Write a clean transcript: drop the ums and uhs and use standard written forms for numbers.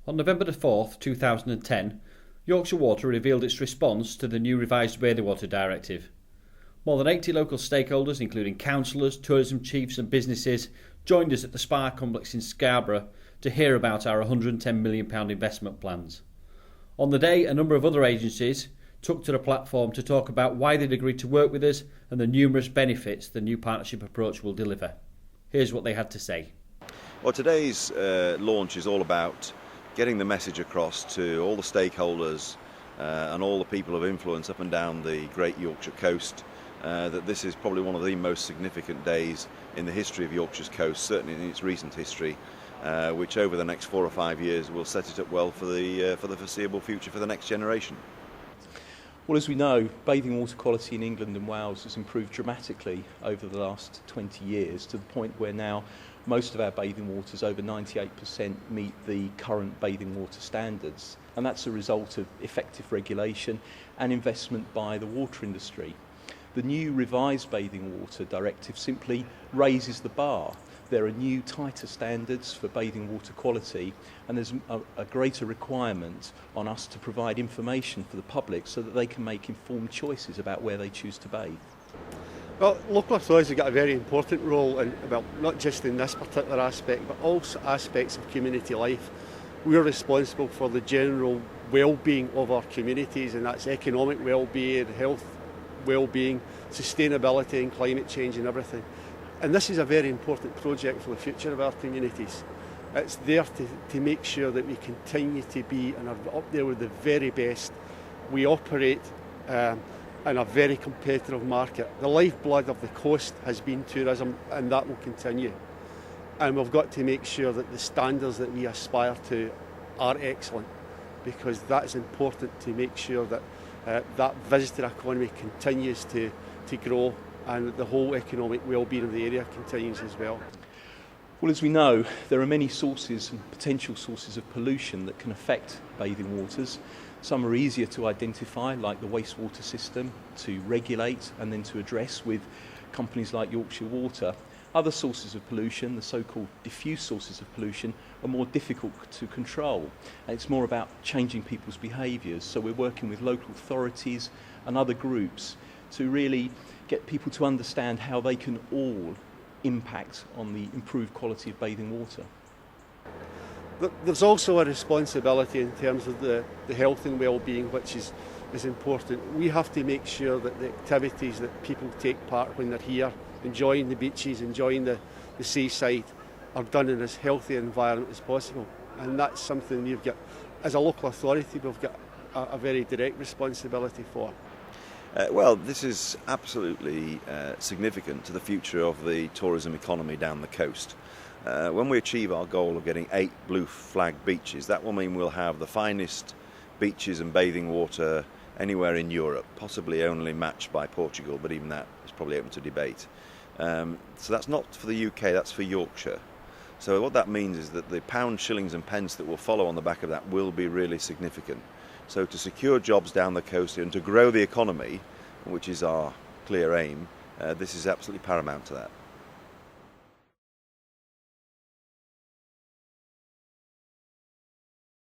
On November the 4th, 2010, Yorkshire Water revealed its response to the new revised bathing water directive. More than 80 local stakeholders, including councillors, tourism chiefs and businesses, joined us at the Spa complex in Scarborough to hear about our £110 million investment plans. On the day, a number of other agencies took to the platform to talk about why they'd agreed to work with us and the numerous benefits the new partnership approach will deliver. Here's what they had to say. Well, today's launch is all about getting the message across to all the stakeholders and all the people of influence up and down the Great Yorkshire coast that this is probably one of the most significant days in the history of Yorkshire's coast, certainly in its recent history, which over the next 4 or 5 years will set it up well for the foreseeable future for the next generation. Well, as we know, bathing water quality in England and Wales has improved dramatically over the last 20 years to the point where now most of our bathing waters, over 98%, meet the current bathing water standards. And that's a result of effective regulation and investment by the water industry. The new revised bathing water directive simply raises the bar. There are new tighter standards for bathing water quality, and there's a greater requirement on us to provide information for the public so that they can make informed choices about where they choose to bathe. Well, local authorities have got a very important role, not just in this particular aspect, but also aspects of community life. We're responsible for the general well-being of our communities, and that's economic well-being, health well-being, sustainability and climate change and everything. And this is a very important project for the future of our communities. It's there to make sure that we continue to be and are up there with the very best. We operate in a very competitive market. The lifeblood of the coast has been tourism, and that will continue. And we've got to make sure that the standards that we aspire to are excellent, because that is important to make sure that that visitor economy continues to grow and the whole economic well-being of the area continues as well. Well, as we know, there are many sources and potential sources of pollution that can affect bathing waters. Some are easier to identify, like the wastewater system, to regulate and then to address with companies like Yorkshire Water. Other sources of pollution, the so-called diffuse sources of pollution, are more difficult to control. And it's more about changing people's behaviours. So we're working with local authorities and other groups to really get people to understand how they can all impact on the improved quality of bathing water. There's also a responsibility in terms of the health and well-being, which is important. We have to make sure that the activities that people take part when they're here, enjoying the beaches, enjoying the seaside, are done in as healthy an environment as possible. And that's something we've got, as a local authority, we've got a very direct responsibility for. Well, this is absolutely significant to the future of the tourism economy down the coast. When we achieve our goal of getting 8 blue flag beaches, that will mean we'll have the finest beaches and bathing water anywhere in Europe, possibly only matched by Portugal, but even that is probably open to debate. So that's not for the UK, that's for Yorkshire. So what that means is that the pounds, shillings and pence that will follow on the back of that will be really significant. So to secure jobs down the coast and to grow the economy, which is our clear aim, this is absolutely paramount to that.